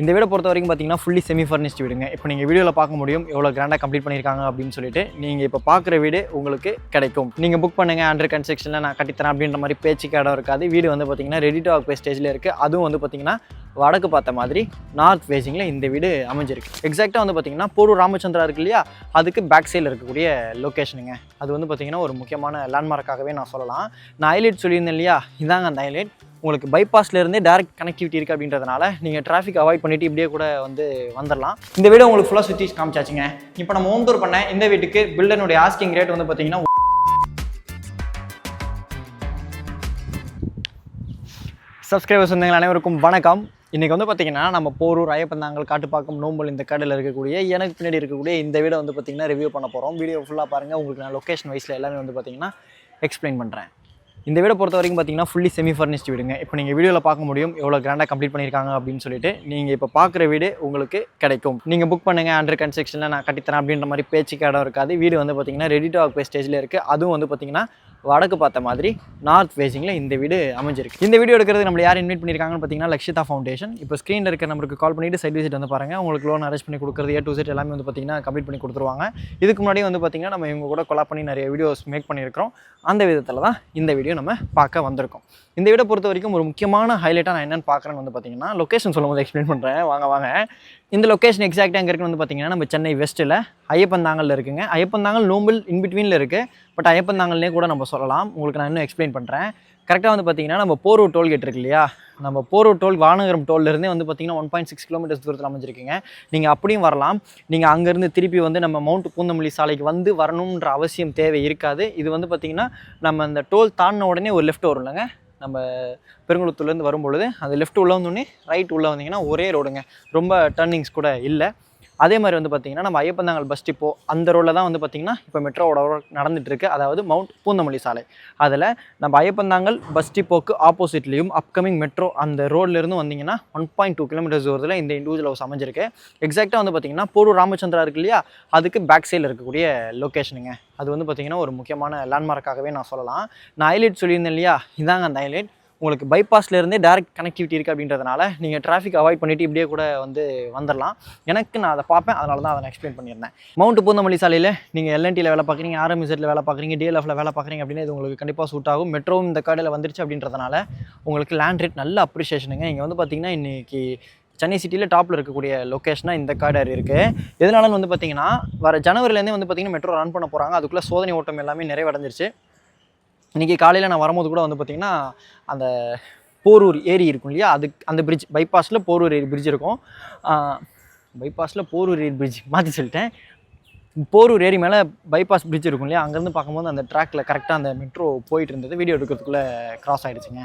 இந்த வீடை பொறுத்த வரைக்கும் பார்த்தீங்கன்னா ஃபுல்லி செமி ஃபர்னிஷ்டு வீடுங்க. இப்போ நீங்கள் வீடியோவில் பார்க்க முடியும் எவ்வளோ கிராண்டாக கம்ப்ளீட் பண்ணியிருக்காங்க அப்படின்னு சொல்லிட்டு. நீங்கள் இப்போ பார்க்குற வீடு உங்களுக்கு கிடைக்கும். நீங்கள் புக் பண்ணுங்கள், அண்டர் கன்ஸ்ட்ரக்ஷனில் நான் கட்டித்தரேன் அப்படின்ற மாதிரி பேச்சுக்கு இடம் இருக்காது. வீடு வந்து பார்த்தீங்கன்னா ரெடி டு ஆக்குபை ஸ்டேஜில் இருக்குது. அதுவும் வந்து பார்த்தீங்கன்னா வடக்கு பார்த்த மாதிரி நார்த் ஃபேஸிங்கில் இந்த வீடு அமைஞ்சிருக்கு. எக்ஸாக்டாக வந்து பார்த்தீங்கன்னா போரூர் ராமச்சந்திரா இருக்கு இல்லையா, அதுக்கு பேக் சைடில் இருக்கக்கூடிய லொக்கேஷனுங்க. அது வந்து பார்த்தீங்கன்னா ஒரு முக்கியமான லேண்ட்மார்க்காகவே நான் சொல்லலாம். நான் ஹைலைட் சொல்லியிருந்தேன் இல்லையா, இதாங்க அந்த ஹைலைட். உங்களுக்கு பைபாஸ்லேருந்தே டேரக்ட் கனெக்டிவிட்டி இருக்குது அப்படின்றதுனால நீங்கள் டிராஃபிக் அவாய்ட் பண்ணிவிட்டு இப்படியே கூட வந்து வந்துடலாம். இந்த வீடு உங்களுக்கு ஃபுல்லாக சுற்றி காமிச்சாச்சுங்க. இப்போ நம்ம ஹோம் டூர் பண்ண இந்த வீட்டுக்கு பில்டனுடைய ஆஸ்கிங் ரேட் வந்து பார்த்தீங்கன்னா சப்ஸ்கிரைபர்ஸ் வந்தவங்க அனைவருக்கும் வணக்கம். இன்றைக்கி வந்து பார்த்திங்கன்னா நம்ம போரூர் ஐயப்பந்தாங்கல் காட்டுப்பாக்கம் நோம்பல் இந்த கடையில் இருக்கக்கூடிய எனக்கு பின்னாடி இருக்கக்கூடிய இந்த வீடை வந்து பார்த்திங்கன்னா ரிவ்யூ பண்ண போகிறோம். வீடியோ ஃபுல்லாக பாருங்கள். உங்களுக்கு நான் லொக்கேஷன் வைஸில் எல்லாமே வந்து பார்த்திங்கன்னா எக்ஸ்பிளைன் பண்ணுறேன். இந்த வீடை பொறுத்த வரைக்கும் பார்த்தீங்கன்னா ஃபுல்லி செமி ஃபர்னிஷ்டு வீடுங்க. இப்போ நீங்கள் வீடியோவில் பார்க்க முடியும் எவ்வளோ கிராண்டாக கம்ப்ளீட் பண்ணியிருக்காங்க அப்படின்னு சொல்லிட்டு. நீங்கள் இப்போ பார்க்குற வீடு உங்களுக்கு கிடைக்கும். நீங்கள் புக் பண்ணுங்கள், அண்டர் கன்ஸ்ட்ரக்ஷனில் நான் கட்டித்தரேன் அப்படின்ற மாதிரி பேச்சுக்கு இடம் இருக்காது. வீடு வந்து பார்த்தீங்கன்னா ரெடி டு ஆக்குபை ஸ்டேஜில் இருக்குது. அதுவும் வந்து பார்த்தீங்கன்னா வடக்கு பார்த்த மாதிரி நார்த் ஃபேஸிங்கில் இந்த வீடு அமைஞ்சிருக்கு. இந்த வீடியோ எடுக்கிறது நம்மளை யார் இன்வைட் பண்ணியிருக்காங்கன்னு பார்த்தீங்கன்னா லக்ஷிதா ஃபவுண்டேஷன். இப்போ ஸ்க்ரீனில் இருக்க நம்பருக்கு கால் பண்ணிவிட்டு சைட் விசிட் வந்து பாருங்கள். உங்களுக்கு லோன் அரேஞ்ச் பண்ணி கொடுக்குறது A to Z எல்லாமே வந்து பார்த்தீங்கன்னா கம்ப்ளீட் பண்ணி கொடுத்துருவாங்க. இதுக்கு முன்னாடி வந்து பார்த்தீங்கன்னா நம்ம இவங்க கூட கொலாப் பண்ணி நிறைய வீடியோஸ் மேக் பண்ணியிருக்கிறோம். அந்த விதத்தில் தான் இந்த வீடியோ நம்ம பார்க்க வந்திருக்கோம். இந்த வீடை பொறுத்த வரைக்கும் ஒரு முக்கியமான ஹைலைட்டாக நான் என்னென்னு பார்க்குறேன்னு வந்து பார்த்தீங்கன்னா லொக்கேஷன் சொல்லும் போது எக்ஸ்பிளைன் பண்ணுறேன். வாங்க. இந்த லொக்கேஷன் எக்ஸாக்டாக எங்கே இருக்குன்னு வந்து பார்த்தீங்கன்னா நம்ம சென்னை வெஸ்ட்டில் ஐயப்பந்தாங்கல் இருக்குங்க. ஐயப்பந்தாங்கல் நோம்பல் இன்பிட்வீனில் இருக்குது. பட் ஐயப்பந்தாங்கல்னே கூட நம்ம சொல்லலாம். உங்களுக்கு நான் இன்னும் எக்ஸ்பிளைன் பண்ணுறேன். கரெக்டாக வந்து பார்த்தீங்கன்னா நம்ம போரூர் டோல்கேட் இருக்கு இல்லையா, நம்ம போரூர் வானகரம் டோல்லேருந்தே வந்து பார்த்தீங்கன்னா 1.6 கிலோமீட்டர்ஸ் தூரத்தில் அமைஞ்சிருக்குங்க. நீங்கள் அப்படியும் வரலாம். நீங்கள் அங்கேருந்து திருப்பி வந்து நம்ம மவுண்ட் பூந்தமல்லி சாலைக்கு வந்து வரணுன்ற அவசியம் தேவை இருக்காது. இது வந்து பார்த்திங்கன்னா நம்ம அந்த டோல் தாண்டின உடனே ஒரு லெஃப்ட் வரும் இல்லைங்க. நம்ம பெருங்குளத்தூர்லேருந்து வரும்பொழுது அந்த லெஃப்ட் உள்ளே வந்தோடனே ரைட் உள்ளே வந்தீங்கன்னா ஒரே ரோடுங்க. ரொம்ப டர்னிங்ஸ் கூட இல்லை. அதே மாதிரி வந்து பார்த்திங்கன்னா நம்ம ஐயப்பந்தாங்கல் பஸ் டிப்போ அந்த ரோடில் தான் வந்து பார்த்திங்கன்னா இப்போ மெட்ரோவோட ஒர்க் நடந்துகிட்ருக்கு. அதாவது மவுண்ட் பூந்தமல்லி சாலை. அதில் நம்ம ஐயப்பந்தாங்கல் பஸ் டிப்போக்கு ஆப்போசிட்லேயும் அப்கமிங் மெட்ரோ அந்த ரோட்லேருந்து வந்தீங்கன்னா 1.2 கிலோமீட்டர்ஸ் தூரத்தில் இந்த இண்டிவிஜுவல் ஹவுஸ் அமைஞ்சிருக்கு. எக்ஸாக்டாக வந்து பார்த்திங்கன்னா போரூர் ராமச்சந்திரா இருக்கு இல்லையா, அதுக்கு பேக் சைடில் இருக்கக்கூடிய லொக்கேஷனுங்க. அது வந்து பார்த்திங்கன்னா ஒரு முக்கியமான லேண்ட்மார்க்காகவே நான் சொல்லலாம். நான் ஹைலைட் சொல்லியிருந்தேன் இல்லையா, இதாங்க அந்த ஹைலைட். உங்களுக்கு பைபாஸ்லேருந்தே டேரக்ட் கனெக்டிவிட்டி இருக்குது அப்படின்றதுனால நீங்கள் டிராஃபிக் அவாய்ட் பண்ணிவிட்டு இப்படியே கூட வந்து வந்துடலாம். எனக்கு நான் அதை பார்ப்பேன், அதனால தான் அதை நான் எக்ஸ்பிளைன் பண்ணியிருந்தேன். மவுண்ட் பூந்தமல்லி சாலையில் நீங்கள் LNTயில் வேலை பார்க்குறீங்க, RMZல வேலை பார்க்குறீங்க, DLFல வேலை பார்க்குறீங்க அப்படின்னா இது உங்களுக்கு கண்டிப்பாக சூட் ஆகும். மெட்ரோவும் இந்த கடையில் வந்துருச்சு அப்படின்றதுனால உங்களுக்கு லேண்ட் ரேட் நல்ல அப்ரிஷியேஷனுங்க. இங்கே வந்து பார்த்திங்கன்னா இன்றைக்கி சென்னை சிட்டியில் டாப்பில் இருக்கக்கூடிய லொக்கேஷனாக இந்த கார்டர் இருக்குது. எதனாலும் வந்து பார்த்திங்கன்னா வர ஜனவரிலேருந்தே வந்து பார்த்திங்கன்னா மெட்ரோ ரன் பண்ண போகிறாங்க. அதுக்குள்ளே சோதனை ஓட்டம் எல்லாமே நிறைவடைஞ்சிருச்சு. இன்றைக்கி காலையில் நான் வரும்போது கூட வந்து பார்த்திங்கன்னா அந்த போரூர் ஏரி இருக்கும் இல்லையா, அதுக்கு அந்த பிரிட்ஜ் பைபாஸில் போரூர் ஏரி பிரிட்ஜ் இருக்கும். பைபாஸில் போரூர் ஏரி பிரிட்ஜ் மாற்றி சொல்லிட்டேன். போரூர் ஏரி மேலே பைபாஸ் பிரிட்ஜ் இருக்கும் இல்லையா, அங்கேருந்து பார்க்கும்போது அந்த ட்ராக்கில் கரெக்டாக அந்த மெட்ரோ போயிட்டு இருந்தது. வீடியோ எடுக்கிறதுக்குள்ளே கிராஸ் ஆகிடுச்சுங்க.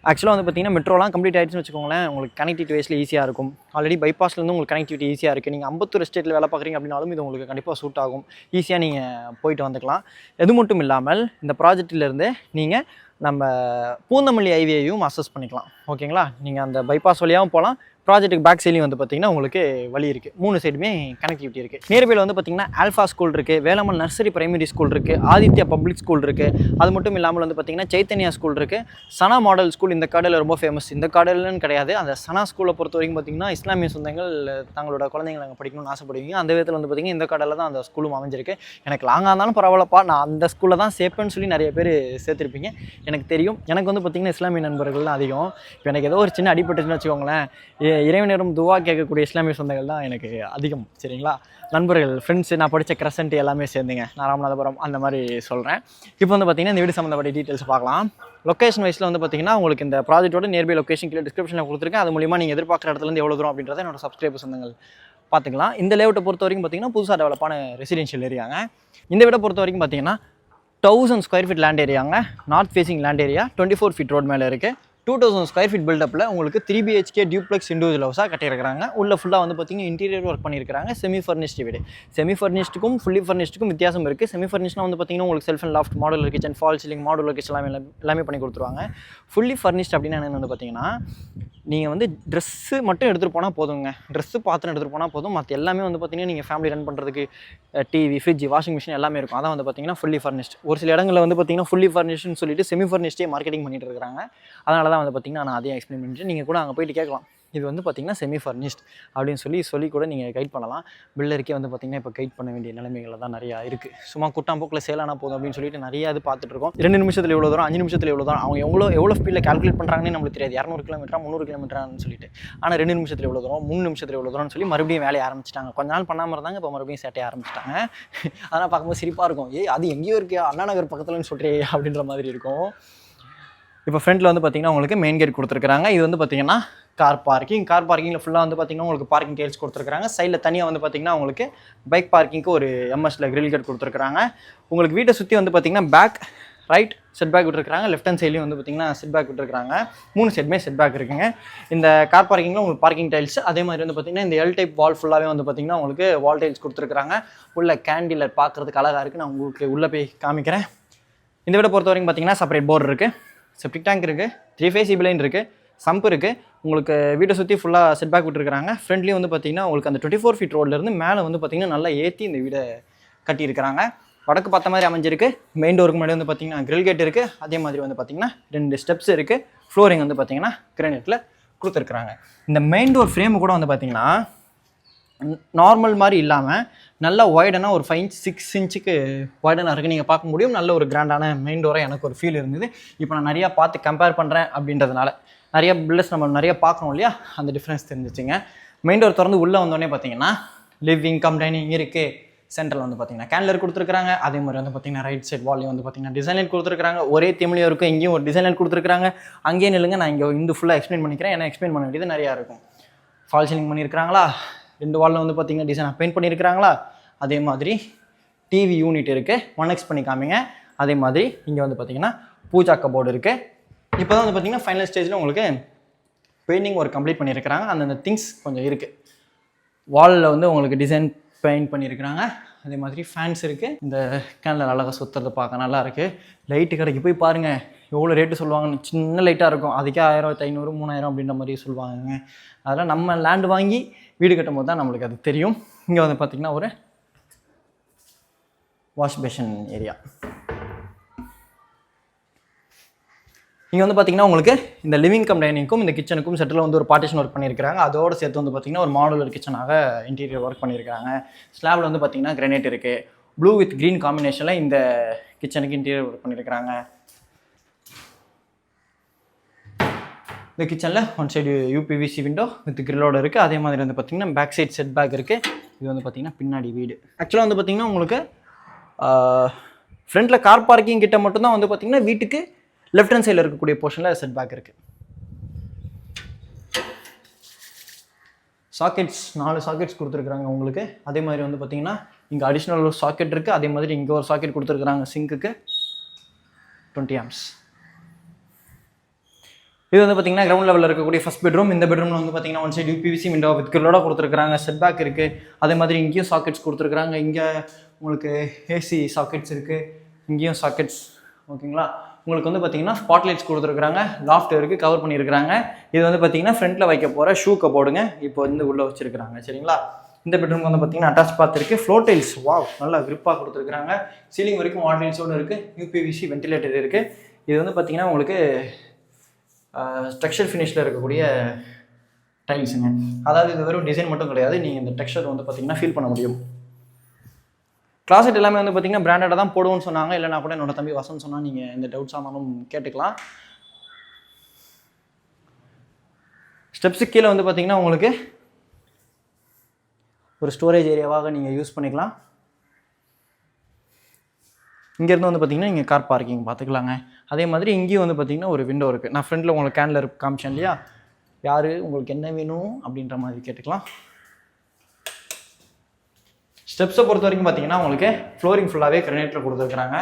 ஆக்சுவலாக வந்து பார்த்திங்கன்னா மெட்ரோலாம் கம்ப்ளீட் ஆகிடுச்சுன்னு வச்சுக்கோங்களேன், உங்களுக்கு கனெக்டிவிட்டி வைஸில் ஈஸியாக இருக்கும். ஆல்ரெடி பைபாஸ்லேருந்து உங்களுக்கு கனெக்டிவிட்டி ஈஸியாக இருக்குது. நீங்கள் அம்பத்தூர் எஸ்டேட்டில் வேலை பார்க்குறீங்க அப்படின்னாலும் இது உங்களுக்கு கண்டிப்பாக சூட் ஆகும். ஈஸியாக நீங்கள் போயிட்டு வந்துக்கலாம். இது மட்டும் இல்லாமல் இந்த ப்ராஜெக்டிலேருந்து நீங்கள் நம்ம பூந்தமல்லி ஹைவேயையும் அக்சஸ் பண்ணிக்கலாம். ஓகேங்களா, நீங்கள் அந்த பைபாஸ் வழியாகவும் போகலாம். ப்ராஜெக்ட்டுக்கு பேக் சைட்லையும் வந்து பார்த்திங்கன்னா உங்களுக்கு வழி இருக்குது. 3 சைடுமே கனெக்டிவிட்டி இருக்குது. நியர்பையில் வந்து பார்த்திங்கன்னா ஆல்ஃபா ஸ்கூல் இருக்குது, வேலம்மாள் நர்சரி பிரைமரி ஸ்கூல் இருக்குது, ஆதித்யா பப்ளிக் ஸ்கூல் இருக்குது. அது மட்டும் இல்லாமல் வந்து பார்த்திங்கன்னா சைத்தன்யா ஸ்கூல் இருக்குது, சனா மாடல் ஸ்கூல் இந்த காடையில் ரொம்ப ஃபேமஸ். இந்த காடையிலன்னு கிடையாது, அந்த சனா ஸ்கூலை பொறுத்த வரைக்கும் பார்த்திங்கன்னா இஸ்லாமிய சொந்தங்கள் தங்களோட குழந்தைங்களை அங்கே படிக்கணும்னு ஆசைப்படுவீங்க. அந்த விதத்தில் வந்து பார்த்திங்கன்னா இந்த காடையில் தான் அந்த ஸ்கூலும் அமைஞ்சிருக்கு. எனக்கு லாங்காக இருந்தாலும் பரவாயில்லப்பா, நான் அந்த ஸ்கூலில் தான் சேர்ப்பேன்னு சொல்லி நிறைய பேர் சேர்த்துருப்பீங்க. எனக்கு தெரியும். எனக்கு வந்து பார்த்திங்கன்னா இஸ்லாமிய நண்பர்கள் தான் அதிகம். இப்போ எனக்கு ஏதோ ஒரு சின்ன அடிபட்டுச்சுன்னு வச்சுக்கோங்களேன், இறைவனரும் துவா கேட்கக்கூடிய இஸ்லாமிய சொந்தங்கள் தான் எனக்கு அதிகம். சரிங்களா, நண்பர்கள், ஃப்ரெண்ட்ஸு, நான் படித்த கிரசன்ட் எல்லாமே சேர்ந்துங்க. நான் ராமநாதபுரம் அந்த மாதிரி சொல்கிறேன். இப்போ வந்து பார்த்திங்கன்னா இந்த வீடு சம்மந்தப்பட்ட டீட்டெயில்ஸ் பார்க்கலாம். லொக்கேஷன் வைஸில் வந்து பார்த்திங்கன்னா உங்களுக்கு இந்த ப்ராஜெக்ட்டோட நியர்பை லொக்கேஷன் கீழே டிஸ்கிரிப்ஷனில் கொடுத்துருக்கேன். அது மூலிமா நீங்கள் எதிர்பார்க்குற இடத்துலேருந்து எவ்வளோ தூரம் அப்படின்றத என்னோட சப்ஸ்கிரைபர் சொந்தங்கள் பார்த்துக்கலாம். இந்த லேஅவுட்டை பொறுத்த வரைக்கும் பார்த்திங்கன்னா புதுசாக டெவலப்பான ரெசிடென்ஷியல் ஏரியாங்க. இந்த வீடை பொறுத்த வரைக்கும் பார்த்திங்கன்னா 1000 ஸ்கொயர் ஃபீட் லேண்ட் ஏரியாங்க. North facing land area 24 feet road மேலே இருக்குது. 2000 ஸ்கொயர் ஃபீட் பில்டப்பில் உங்களுக்கு 3 BHK டியூப்ளெக்ஸ் இண்டிவிஜுவல் ஹவுஸாக கட்டியிருக்கிறாங்க. உள்ள ஃபுல்லாக வந்து பார்த்திங்கன்னா இன்டீரியர் ஒர்க் பண்ணியிருக்காங்க. செமி ஃபர்னிஷ்டு வீடு. செமி ஃபர்னிஷ்டுக்கும் ஃபுல்லி ஃபர்னிஷ்டுக்கும் வித்தியாசம் இருக்குது. செமி ஃபர்னிஷ்னா வந்து பார்த்திங்கன்னா உங்களுக்கு shelf and loft, modular kitchen, false ceiling, modular kitchen எல்லாமே பண்ணி கொடுத்துருவாங்க. ஃபுல்லி ஃபர்னிஷ்ட் அப்படின்னா என்னென்னு வந்து பார்த்திங்கன்னா நீங்கள் வந்து ட்ரெஸ்ஸு மட்டும் எடுத்துகிட்டு போனால் போதுங்க. ட்ரெஸ்ஸு பாத்திரம் எடுத்துகிட்டு போனால் போதும். மற்ற எல்லாமே வந்து பார்த்திங்கன்னா நீங்கள் ஃபேமிலி ரன் பண்ணுறதுக்கு டிவி, ஃப்ரிட்ஜ், வாஷிங் மிஷின் எல்லாமே இருக்கும். அதான் வந்து பார்த்திங்கன்னா ஃபுல்லி ஃபர்னிஷ்ட். ஒரு சில இடங்களில் வந்து பார்த்திங்கன்னா ஃபுல்லி ஃபர்னிஷ்ட்னு சொல்லிட்டு செமி ஃபர்னிஷ்டே மார்க்கெட்டிங் பண்ணிட்டு இருக்காங்க. அதனால தான் வந்து பார்த்திங்கன்னா நான் அதையும் எக்ஸ்பிளைன் பண்ணிட்டு நீங்கள் கூட அங்கே போயிட்டு கேட்கலாம். இது வந்து பார்த்திங்கன்னா செமி ஃபர்னிஷ்ட் அப்படின்னு சொல்லி கூட நீங்கள் கைட் பண்ணலாம். பில்டருக்கே வந்து பார்த்திங்கன்னா இப்போ கைட் பண்ண வேண்டிய நிலைமைகள் தான் நிறையா இருக்குது. சும்மா குட்டாம்போக்கில் சேலானா போதும் அப்படின்னு சொல்லிட்டு நிறையா இது பார்த்துட்ருக்கோம். 2 நிமிஷத்தில் எவ்வளோ தூரம், 5 நிமிஷத்தில் எவ்வளோ தூரம், அவங்க எவ்வளோ ஸ்பீடில் கால்குலேட் பண்ணுறாங்கன்னு நம்மளுக்கு தெரியாது. 200 கிலோமீட்டரா 300 கிலோமீட்டரான்னு சொல்லிட்டு. ஆனால் 2 நிமிஷத்தில் எவ்வளோ தூரம், 3 நிமிஷத்தில் எவ்வளோ தூரம்னு சொல்லி மறுபடியும் வேலையை ஆரம்பிச்சிட்டாங்க. கொஞ்ச நாள் பண்ணாமல் இருந்தாங்க, இப்போ மறுபடியும் சேட்டையை ஆரம்பிச்சிட்டாங்க. அதெல்லாம் பார்க்கும்போது சிரிப்பாக இருக்கும். அது எங்கேயோ இருக்கே, அண்ணா நகர் பக்கத்துலன்னு சொல்கிறே அப்படின்ற மாதிரி இருக்கும். இப்போ ஃப்ரண்ட்டில் வந்து பார்த்திங்கன்னா உங்களுக்கு மெயின் கேட் கொடுத்துருக்காங்க. இது வந்து பார்த்திங்கன்னா கார் பார்க்கிங்கில் ஃபுல்லாக வந்து பார்த்திங்கன்னா உங்களுக்கு பார்க்கிங் டேல்ஸ் கொடுத்துருக்காங்க. சைடில் தனியாக வந்து பார்த்திங்கன்னா உங்களுக்கு பைக் பார்க்கிங்க்கு ஒரு எம்எஸ்ல கிரில் கேட் கொடுத்துருக்காங்க. உங்களுக்கு வீட்டை சுற்றி வந்து பார்த்திங்கன்னா பேக் ரைட் செட் பேக் விட்டுருக்காங்க. லெஃப்ட் ஹேண்ட் சைட்லேயும் வந்து பார்த்திங்கன்னா செட் பேக் விட்டுருக்காங்க. 3 செட்மே செட் பேக் இருக்குங்க. இந்த கார் பார்க்கிங்கில் உங்களுக்கு பார்க்கிங் டைல்ஸ், அதே மாதிரி வந்து பார்த்திங்கன்னா இந்த எல் டைப் வால் ஃபுல்லாகவே வந்து பார்த்திங்கன்னா உங்களுக்கு வால் டைல்ஸ் கொடுத்துருக்காங்க. உள்ள கேண்டிலர் பார்க்குறதுக்கு அழகாக இருக்குது. நான் உங்களுக்கு உள்ளே போய் காமிக்கிறேன். இந்த விட பொறுத்த வரைக்கும் பார்த்திங்கன்னா செப்பரேட் போர்டு இருக்குது, செப்டிக் டேங்க் இருக்குது, 3 ஃபேஸ் லைன் இருக்குது, சம்ப் இருக்குது. உங்களுக்கு வீட்டை சுற்றி ஃபுல்லாக செட் பேக் விட்டுருக்காங்க. ஃப்ரண்ட்லேயும் வந்து பார்த்திங்கன்னா உங்களுக்கு அந்த 24 ஃபீட் ரோட்லேருந்து மேலே வந்து பார்த்திங்கன்னா நல்லா ஏற்றி இந்த வீடை கட்டியிருக்கிறாங்க. வடக்கு பார்த்த மாதிரி அமைஞ்சிருக்கு. மெயின் டோருக்கு முன்னாடி வந்து பார்த்திங்கன்னா கிரில் கேட் இருக்குது. அதே மாதிரி வந்து பார்த்திங்கன்னா 2 ஸ்டெப்ஸ் இருக்குது. ஃப்ளோரிங் வந்து பார்த்திங்கன்னா கிரானைட்டில் கொடுத்துருக்குறாங்க. இந்த மெயின் டோர் ஃப்ரேமு கூட வந்து பார்த்திங்கன்னா நார்மல் மாதிரி இல்லாமல் நல்லா ஒய்டனாக ஒரு 5-6 இன்ச்சுக்கு ஒய்டனாக இருக்குது. நீங்கள் பார்க்க முடியும். நல்ல ஒரு கிராண்டான மெயின் டோராக எனக்கு ஒரு ஃபீல் இருந்தது. இப்போ நான் நிறையா பார்த்து கம்பேர் பண்ணுறேன் அப்படின்றதுனால நிறைய பில்டர்ஸ் நம்ம நிறைய பார்க்கணும் இல்லையா, அந்த டிஃப்ரென்ஸ் தெரிஞ்சிச்சுங்க. மெயின் டோர் திறந்து உள்ளே வந்தோடனே பார்த்தீங்கன்னா லிவிங் கம் டைனிங் இருக்குது. சென்டரில் வந்து பார்த்தீங்கன்னா கேன்லர் கொடுத்துருக்காங்க. அதே மாதிரி வந்து பார்த்தீங்கன்னா ரைட் சைட் வால்லையும் வந்து பார்த்தீங்கன்னா டிசைன் லைட் கொடுத்துருக்காங்க. ஒரே தீம்லையும் இருக்கும். இங்கேயும் ஒரு டிசைன் லைட் கொடுத்துருக்காங்க. அங்கேயே நில்லுங்க, நான் இங்கே இந்த ஃபுல்லாக எக்ஸ்பிளைன் பண்ணிக்கிறேன். ஏன்னா எக்ஸ்பிளைன் பண்ண வேண்டியது நிறையா இருக்கும். ஃபால் சீலிங் பண்ணியிருக்கிறாங்களா, 2 வாலில் வந்து பார்த்தீங்கன்னா டிசைனாக பெயிண்ட் பண்ணியிருக்கிறாங்களா. அதே மாதிரி டிவி யூனிட் இருக்குது. 1x பண்ணி காமிங்க. அதே மாதிரி இங்கே வந்து பார்த்தீங்கன்னா பூஜா கபோர்டு இருக்குது. இப்போ தான் வந்து பார்த்தீங்கன்னா ஃபைனல் ஸ்டேஜில் உங்களுக்கு பெயிண்டிங் ஒர்க் கம்ப்ளீட் பண்ணியிருக்கிறாங்க. அந்தந்த திங்ஸ் கொஞ்சம் இருக்குது. வாலில் வந்து உங்களுக்கு டிசைன் பெயிண்ட் பண்ணியிருக்கிறாங்க. அதே மாதிரி ஃபேன்ஸ் இருக்குது. இந்த கேனில் அழகாக சுற்றுறது பார்க்க நல்லா இருக்குது. லைட்டு கடைக்கு போய் பாருங்கள், எவ்வளோ ரேட்டு சொல்லுவாங்கன்னு. சின்ன லைட்டாக இருக்கும், அதுக்கே 1000, 500, 3000 அப்படின்ற மாதிரி சொல்லுவாங்க. அதெல்லாம் நம்ம லேண்டு வாங்கி வீடு கட்டும் போது தான் நம்மளுக்கு அது தெரியும். இங்கே வந்து பார்த்திங்கன்னா ஒரு வாஷ் பேஷன் ஏரியா. இங்கே வந்து பார்த்திங்கன்னா உங்களுக்கு இந்த லிவிங் கம் டைனிங்க்கும் இந்த கிச்சனுக்கும் செட்டில் வந்து ஒரு பார்ட்டிஷன் ஒர்க் பண்ணியிருக்காங்க. அதோடு சேர்த்து வந்து பார்த்திங்கன்னா ஒரு மாடுலர் கிச்சனாக இன்டீரியர் ஒர்க் பண்ணியிருக்காங்க. ஸ்லாபில் வந்து பார்த்திங்கன்னா கிரானைட் இருக்குது. ப்ளூ வித் க்ரீன் காம்பினேஷனில் இந்த கிச்சனுக்கு இன்டீரியர் ஒர்க் பண்ணியிருக்காங்க. இந்த கிச்சனில் one side UPVC window with கிரில்லோடு இருக்குது. அதே மாதிரி வந்து பார்த்திங்கன்னா பேக் சைட் செட் பேக் இருக்குது. இது வந்து பார்த்திங்கன்னா பின்னாடி வீடு. ஆக்சுவலாக வந்து பார்த்திங்கன்னா உங்களுக்கு ஃப்ரண்ட்டில் கார் பார்க்கிங் கிட்ட மட்டும்தான் வந்து பார்த்திங்கன்னா வீட்டுக்கு லெஃப்ட் ஹேண்ட் சைடில் இருக்கக்கூடிய போர்ஷனில் செட் பேக் இருக்குது. சாக்கெட்ஸ் 4 சாக்கெட்ஸ் கொடுத்துருக்குறாங்க உங்களுக்கு. அதே மாதிரி வந்து பார்த்திங்கன்னா இங்கே அடிஷ்னல் ஒரு சாக்கெட் இருக்குது. அதே மாதிரி இங்கே ஒரு சாக்கெட் கொடுத்துருக்குறாங்க சிங்க்குக்கு 20 amps. இது வந்து பார்த்திங்கன்னா கிரவுண்ட் லெவலில் இருக்கக்கூடிய ஃபஸ்ட் பெட்ரூம். இந்த பெட்ரூமில் வந்து பார்த்திங்கன்னா one side UPVC window with கிரில்லோட கொடுத்துருக்குறாங்க. செட் பேக் இருக்குது. அதே மாதிரி இங்கேயும் சாக்கெட்ஸ் கொடுத்துருக்குறாங்க. இங்கே உங்களுக்கு ஏசி சாக்கெட்ஸ் இருக்குது. இங்கேயும் சாக்கெட்ஸ். ஓகேங்களா. உங்களுக்கு வந்து பார்த்திங்கன்னா ஸ்பாட் லைட்ஸ் கொடுத்துருக்குறாங்க. லாஃப்ட் இருக்குது, கவர் பண்ணியிருக்கிறாங்க. இது வந்து பார்த்திங்கன்னா ஃப்ரண்ட்டில் வைக்க போகிற ஷூ கபோர்டுங்க. இப்போ வந்து உள்ளே வச்சுருக்காங்க. சரிங்களா. இந்த பெட்ரூம் வந்து பார்த்திங்கன்னா அட்டாச் பாத் இருக்குது. ஃப்ளோர் டைல்ஸ் வாவ் நல்லா கிரிப்பாக கொடுத்துருக்குறாங்க. சீலிங் வரைக்கும் வால் டைல்ஸோடு இருக்குது. யூபிவிசி வென்டிலேட்டர் இருக்குது. இது வந்து பார்த்திங்கன்னா உங்களுக்கு டெக்ஸ்சர் ஃபினிஷில் இருக்கக்கூடிய டைல்ஸுங்க. அதாவது இது வெறும் டிசைன் மட்டும் கிடையாது, நீங்கள் இந்த டெக்ஸ்சர் வந்து பார்த்திங்கன்னா ஃபீல் பண்ண முடியும். கிளாசெட் எல்லாமே வந்து பார்த்திங்கன்னா பிராண்டடாக தான் போடுவோம்னு சொன்னாங்க. இல்லைனா கூட என்னோட தம்பி வசந்த் சொன்னால் நீங்கள் இந்த டவுட்ஸ் ஆனாலும் கேட்டுக்கலாம். ஸ்டெப்ஸுக்கு கீழே வந்து பார்த்திங்கன்னா உங்களுக்கு ஒரு ஸ்டோரேஜ் ஏரியாவாக நீங்கள் யூஸ் பண்ணிக்கலாம். இங்கேருந்து வந்து பார்த்திங்கன்னா இங்கே கார் பார்க்கிங் பார்த்துக்கலாங்க. அதே மாதிரி இங்கேயும் வந்து பார்த்திங்கன்னா ஒரு விண்டோ இருக்குது. நான் ஃப்ரண்ட்டில் உங்களுக்கு கேனில் காமிச்சேன் இல்லையா, யார் உங்களுக்கு என்ன வேணும் அப்படின்ற மாதிரி கேட்டுக்கலாம். ஸ்டெப்ஸை பொறுத்த வரைக்கும் பார்த்திங்கன்னா உங்களுக்கு ஃப்ளோரிங் ஃபுல்லாகவே கிரானைட்டில் கொடுத்துருக்குறாங்க.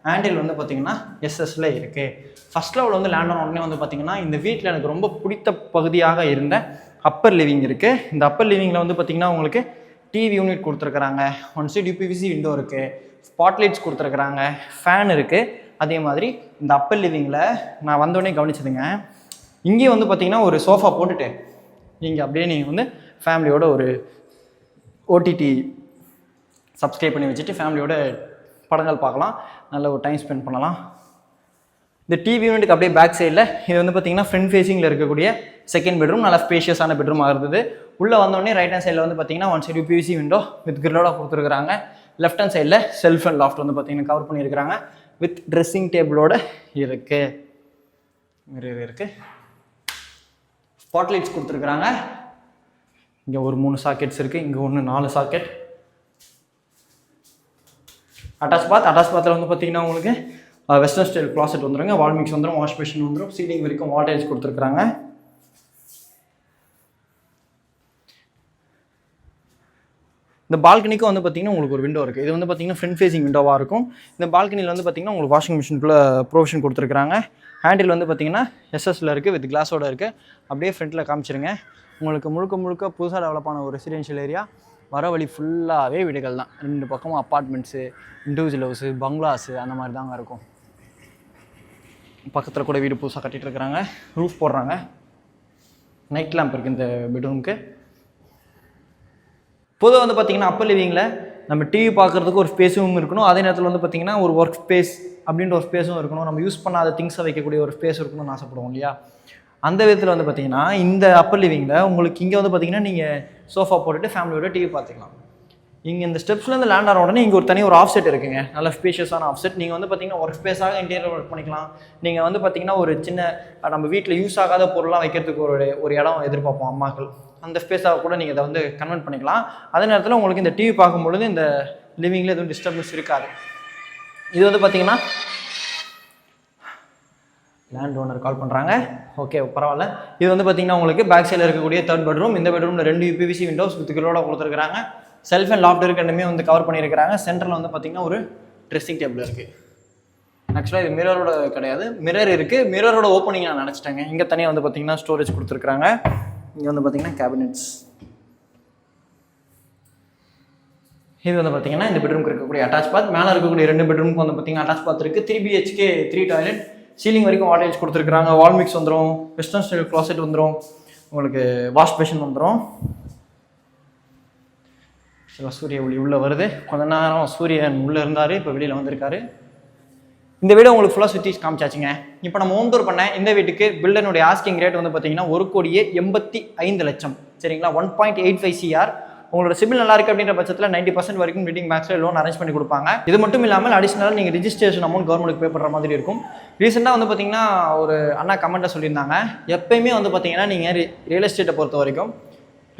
ஹேண்டில் வந்து பார்த்திங்கன்னா எஸ்எஸ்ல இருக்குது. ஃபஸ்ட் லெவலில் வந்து லேண்ட் ஆன உடனே வந்து பார்த்திங்கன்னா இந்த வீட்டில் எனக்கு ரொம்ப பிடித்த பகுதியாக இருந்த அப்பர் லிவிங் இருக்குது. இந்த அப்பர் லிவிங்கில் வந்து பார்த்திங்கன்னா உங்களுக்கு டிவி யூனிட் கொடுத்துருக்குறாங்க. ஒன் சைடு யூபிவிசி விண்டோ இருக்குது. ஸ்பாட்லைட்ஸ் கொடுத்துருக்குறாங்க. ஃபேன் இருக்குது. அதே மாதிரி இந்த அப்பர் லிவிங்கில் நான் வந்தோடனே கவனிச்சதுங்க, இங்கேயும் வந்து பார்த்திங்கன்னா ஒரு சோஃபா போட்டுட்டு இங்கே அப்படியே நீங்கள் வந்து ஃபேமிலியோட ஒரு ஓடிடி சப்ஸ்கிரைப் பண்ணி வச்சுட்டு ஃபேமிலியோட படங்கள் பார்க்கலாம், நல்ல ஒரு டைம் ஸ்பெண்ட் பண்ணலாம். இந்த டிவி யூனிட்டுக்கு அப்படியே பேக் சைடில் இது வந்து பார்த்திங்கன்னா ஃப்ரண்ட் ஃபேஸிங்கில் இருக்கக்கூடிய செகண்ட் பெட்ரூம் நல்ல ஸ்பேஷியஸான பெட்ரூமாக இருந்தது. உள்ளே வந்தோடனே ரைட் ஹேண்ட் சைடில் வந்து பார்த்தீங்கன்னா one side PVC window with கிரில்லோட கொடுத்துருக்காங்க. லெஃப்ட் ஹேண்ட் சைடில் செல்ஃப் அண்ட் லாஃப்ட் வந்து பார்த்தீங்கன்னா கவர் பண்ணியிருக்கிறாங்க. வித் ட்ரெஸ்ஸிங் டேபிளோட இருக்குது. மிரர் இருக்குது. ஸ்பாட் லைட்ஸ் கொடுத்துருக்குறாங்க. இங்கே ஒரு 3 சாக்கெட்ஸ் இருக்குது. இங்கே ஒன்று 4 சாக்கெட். அட்டாச் பாத்தில் வந்து பார்த்தீங்கன்னா உங்களுக்கு வெஸ்டர்ன் ஸ்டைல் க்ளாசெட் வந்துடுங்க. வால் மிக்ஸ் வந்துடும், வாஷ் பேஷன் வந்துடும். சீலிங் வரைக்கும் வாட்டேஜ் கொடுத்துருக்குறாங்க. இந்த பால்கனிக்கும் வந்து பார்த்தீங்கன்னா உங்களுக்கு ஒரு விண்டோ இருக்குது. இது வந்து பார்த்தீங்கன்னா ஃப்ரண்ட் ஃபேசிங் விண்டோவாக இருக்கும். இந்த பால்கனியில் வந்து பார்த்தீங்கன்னா உங்களுக்கு வாஷிங் மிஷினுக்குள்ளே ப்ரொவிஷன் கொடுத்துருக்காங்க. ஹேண்டில் வந்து பார்த்தீங்கன்னா எஸ்எஸ்ல இருக்குது, வித் கிளாஸோடு இருக்குது. அப்படியே ஃப்ரண்ட்டில் காமிச்சிருங்க. உங்களுக்கு முழுக்க புதுசாக டெவலப் ஆன ஒரு ரெசிடென்ஷியல் ஏரியா. வர வழி ஃபுல்லாகவே வீடுகள் தான். 2 பக்கமும் அப்பார்ட்மெண்ட்ஸு, இண்டிவிஜுவல் ஹவுஸு, பங்களாஸு அந்த மாதிரி தாங்க இருக்கும். பக்கத்தில் கூட வீடு புதுசாக கட்டிகிட்டு இருக்கிறாங்க. ரூஃப் போடுறாங்க. நைட் லேம்ப் இருக்குது இந்த பெட்ரூமுக்கு. பொதுவாக வந்து பார்த்திங்கன்னா அப்பர் லிவிங்கில் நம்ம டிவி பார்க்குறதுக்கு ஒரு ஸ்பேஸும் இருக்கணும். அதே நேரத்தில் வந்து பார்த்திங்கன்னா ஒரு ஒர்க் ஸ்பேஸ் அப்படின்ற ஒரு ஸ்பேஸும் இருக்கணும். நம்ம யூஸ் பண்ணாத திங்ஸை வைக்கக்கூடிய ஒரு ஸ்பேஸ் இருக்கணும்னு ஆசைப்படுவோம் இல்லையா? அந்த விதத்தில் வந்து பார்த்திங்கன்னா இந்த அப்பர் லிவிங்கில் உங்களுக்கு இங்கே வந்து பார்த்திங்கன்னா நீங்கள் சோஃபா போட்டுட்டு ஃபேமிலியோட டிவி பார்த்துக்கலாம். இங்கே இந்த ஸ்டெப்ஸ்லேருந்து லேண்ட் ஆன உடனே இங்கே ஒரு தனி ஒரு ஆஃப் செட் இருக்குங்க. நல்ல ஸ்பேஷியஸான ஆஃப் செட். நீங்கள் வந்து பார்த்திங்கன்னா ஒர்க் ஸ்பேஸாக இன்டீரியர் ஒர்க் பண்ணிக்கலாம். நீங்கள் வந்து பார்த்திங்கன்னா ஒரு சின்ன நம்ம வீட்டில் யூஸ் ஆகாத பொருளாக வைக்கிறதுக்கு ஒரு இடம் எதிர்பார்ப்போம் அம்மாக்கள். அந்த ஸ்பேஸாக கூட நீங்கள் இதை வந்து கன்வெர்ட் பண்ணிக்கலாம். அதே நேரத்தில் உங்களுக்கு இந்த டிவி பார்க்கும்பொழுது இந்த லிவிங்கில் எதுவும் டிஸ்டர்பன்ஸ் இருக்காது. இது வந்து பார்த்திங்கன்னா லேண்ட் ஓனர் கால் பண்ணுறாங்க. ஓகே, பரவாயில்ல. இது வந்து பார்த்திங்கன்னா உங்களுக்கு பேக் சைடில் இருக்கக்கூடிய 3rd பெட்ரூம். இந்த பெட்ரூமில் 2 யூபிவிசி விண்டோஸ் வித் கிரில்லோட கொடுத்துருக்காங்க. செல்ஃப் அண்ட் லாஃப்ட் ரெண்டுமே வந்து கவர் பண்ணியிருக்கிறாங்க. சென்டரில் வந்து பார்த்திங்கன்னா ஒரு ட்ரெஸ்ஸிங் டேபிள் இருக்குது. ஆக்சுவலாக இது மிரரோட கிடையாது, மிரர் இருக்குது. மிரரோட ஓப்பனிங் நான் நினச்சிட்டேங்க. இங்கே தனியாக வந்து பார்த்திங்கன்னா ஸ்டோரேஜ் கொடுத்துருக்குறாங்க. இங்கே வந்து பார்த்திங்கன்னா கேபினெட்ஸ். இது வந்து பார்த்திங்கன்னா இந்த பெட்ரூமுக்கு இருக்கக்கூடிய அட்டாச் பாத். மேலே இருக்கக்கூடிய 2 பெட்ரூமுக்கு வந்து பார்த்திங்கன்னா அட்டாச் பாத் இருக்குது. 3 BHK 3 டாய்லெட். சீலிங் வரைக்கும் வாட்டேஜ் கொடுத்துருக்குறாங்க. வால் மிக்ஸ் வந்துடும், வெஸ்டர்ன் ஸ்டைல் க்ளாசெட் வந்துடும், உங்களுக்கு வாஷ் பேஷன் வந்துடும். சில சூரிய ஒளி உள்ளே வருது. கொஞ்ச நேரம் சூரியன் உள்ளே இருந்தார், இப்போ வெளியில் வந்திருக்காரு. இந்த வீடு உங்களுக்கு ஃபுல்லாக சுற்றி காமிச்சாச்சுங்க. இப்போ நம்ம ஹோம் டூர் பண்ண இந்த வீட்டுக்கு பில்டனுடைய ஆஸ்கிங் ரேட் வந்து பார்த்தீங்கன்னா 1,85,00,000. சரிங்களா? 1.85 CR. உங்களோட சிபில் நல்லா இருக்குது அப்படின்ற பட்சத்தில் 90% வரைக்கும் பில்டிங் பேங்க்ஸில் லோன் அரேஞ்ச் பண்ணி கொடுப்பாங்க. இது மட்டும் இல்லாமல் அடிஷனலாக நீங்கள் ரிஜிஸ்ட்ரேஷன் அமௌண்ட் கவர்மெண்ட்டுக்கு பே பண்ணுற மாதிரி இருக்கும். ரீசெண்டாக வந்து பார்த்தீங்கன்னா ஒரு அண்ணா கமெண்ட்டை சொல்லியிருந்தாங்க, எப்பயுமே வந்து பார்த்தீங்கன்னா நீங்கள் ரியல் எஸ்டேட்டை பொறுத்த வரைக்கும்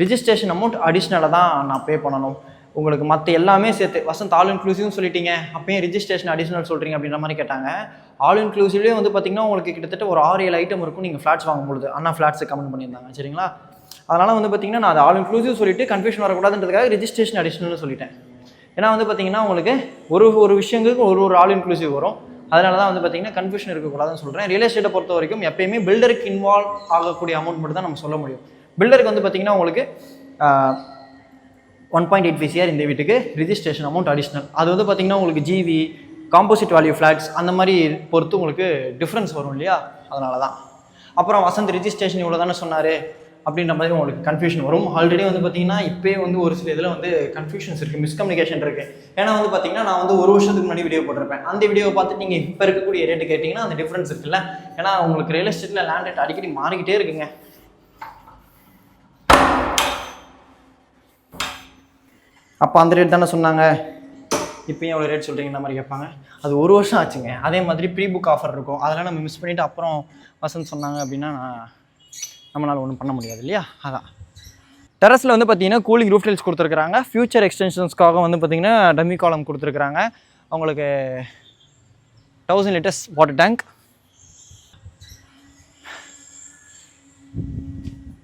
ரிஜிஸ்ட்ரேஷன் அமௌண்ட் அடிஷ்னலாக தான் நான் பே பண்ணணும். உங்களுக்கு மற்ற எல்லாமே சேர்த்து வசந்த் ஆல் இன்க்ளூசிவ்னு சொல்லிட்டீங்க, அப்பயும் ரிஜிஸ்ட்ரேஷன் அடிஷனல் சொல்கிறீங்க அப்படின்ற மாதிரி கேட்டாங்க. ஆல் இன்க்ளூசிவ்லேயே வந்து பார்த்தீங்கன்னா உங்களுக்கு கிட்டத்தட்ட ஒரு 6-7 ஐட்டம் இருக்கும் நீங்கள் ஃப்ளாட்ஸ் வாங்கும்பொழுது. அண்ணா ஃப்ளாட்ஸை கமெண்ட் பண்ணியிருந்தாங்க. சரிங்களா? அதனால் வந்து பார்த்தீங்கன்னா நான் அது ஆல் இன்க்ளூசிவ் சொல்லிட்டு கன்ஃபியூஷன் வரக்கூடாதுன்றதுக்காக ரிஜிஸ்ட்ரேஷன் அடிஷனல்னு சொல்லிட்டேன். ஏன்னா வந்து பார்த்தீங்கன்னா உங்களுக்கு ஒரு விஷயங்களுக்கு ஒரு ஆல் இன்க்ளூசிவ் வரும். அதனால தான் வந்து பார்த்தீங்கன்னா கன்ஃபியூஷன் இருக்கக்கூடாதுன்னு சொல்கிறேன். ரியல் எஸ்டேட்டை பொறுத்த வரைக்கும் எப்பயுமே பில்டருக்கு இன்வால்வ் ஆகக்கூடிய அமௌண்ட் மட்டும் தான் நம்ம சொல்ல முடியும். பில்டருக்கு வந்து பார்த்தீங்கன்னா உங்களுக்கு 1.85 CR இந்த வீட்டுக்கு ரிஜிஸ்ட்ரேஷன் அமௌண்ட் அடிஷ்னல். அது வந்து பார்த்தீங்கன்னா உங்களுக்கு ஜிவி, காம்போசிட் வேல்யூ ஃப்ளாட்ஸ் அந்த மாதிரி பொறுத்து உங்களுக்கு டிஃப்ரென்ஸ் வரும் இல்லையா? அதனால தான். அப்புறம் வசந்த் ரிஜிஸ்ட்ரேஷன் இவ்வளோ தானே சொன்னார் அப்படின்ற மாதிரி உங்களுக்கு கன்ஃபியூஷன் வரும். ஆல்ரெடி வந்து பார்த்தீங்கன்னா இப்போயே வந்து ஒரு சில இதில் வந்து கன்ஃபியூஷன்ஸ் இருக்குது, மிஸ்கம்யூனிகேஷன் இருக்குது. ஏன்னா வந்து பார்த்தீங்கன்னா நான் வந்து 1 வருஷத்துக்கு முன்னாடி வீடியோ போட்டிருப்பேன். அந்த வீடியோவை பார்த்துட்டு நீங்கள் இப்போ இருக்கக்கூடிய ரேட்டு கேட்டிங்கன்னா அந்த டிஃப்ரென்ஸ் இருக்குல்ல. ஏன்னா உங்களுக்கு ரியல் எஸ்டேட்டில் லேண்ட் ரேட் அடிக்கடி மாறிக்கிட்டே இருக்குங்க. அப்போ அந்த ரேட் தானே சொன்னாங்க, இப்போயும் எவ்வளோ ரேட் சொல்கிறீங்கன்ற மாதிரி கேட்பாங்க. அது 1 வருஷம் ஆச்சுங்க. அதே மாதிரி ப்ரீ புக் ஆஃபர் இருக்கும். அதெல்லாம் நம்ம மிஸ் பண்ணிவிட்டு அப்புறம் வசந்த் சொன்னாங்க அப்படின்னா நம்மளால் ஒன்றும் பண்ண முடியாது இல்லையா? அதான். டெரஸில் வந்து பார்த்தீங்கன்னா கூலிங் ரூஃப் டைல்ஸ் கொடுத்துருக்குறாங்க. ஃபியூச்சர் எக்ஸ்டென்ஷன்ஸ்க்காக வந்து பார்த்தீங்கன்னா டம்மி காலம் கொடுத்துருக்குறாங்க. அவங்களுக்கு 1000 லிட்டர்ஸ் வாட்டர் டேங்க்.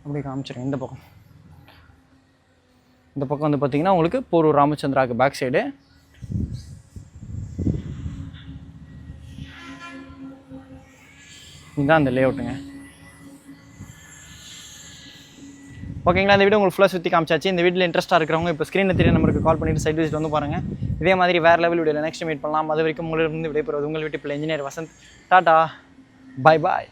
அப்படி காமிச்சிருக்கேன். இந்த பக்கம் வந்து பார்த்தீங்கன்னா உங்களுக்கு போரூர் ராமச்சந்திராவுக்கு பேக் சைடு. இதுதான் அந்த லே அவுட்டுங்க. ஓகேங்களா? இந்த வீடியோ உங்களுக்கு ஃபுல்லாக சுற்றி காமிச்சாச்சு. இந்த வீட்டில் இன்ட்ரெஸ்ட்டாக இருக்கிறவங்க இப்போ ஸ்க்ரீனில் தெரிய நம்பருக்கு கால் பண்ணிவிட்டு சைட் விசிட் வந்து பாருங்கள். இதே மாதிரி வேறு லெவல் வீடியோவில் நெக்ஸ்ட் மீட் பண்ணலாம். அது வரைக்கும் உங்களிடம் விடைபெறுவது உங்கள் வீட்டு பிள்ளை இன்ஜினியர் வசந்த். டாடா, பாய் பாய்.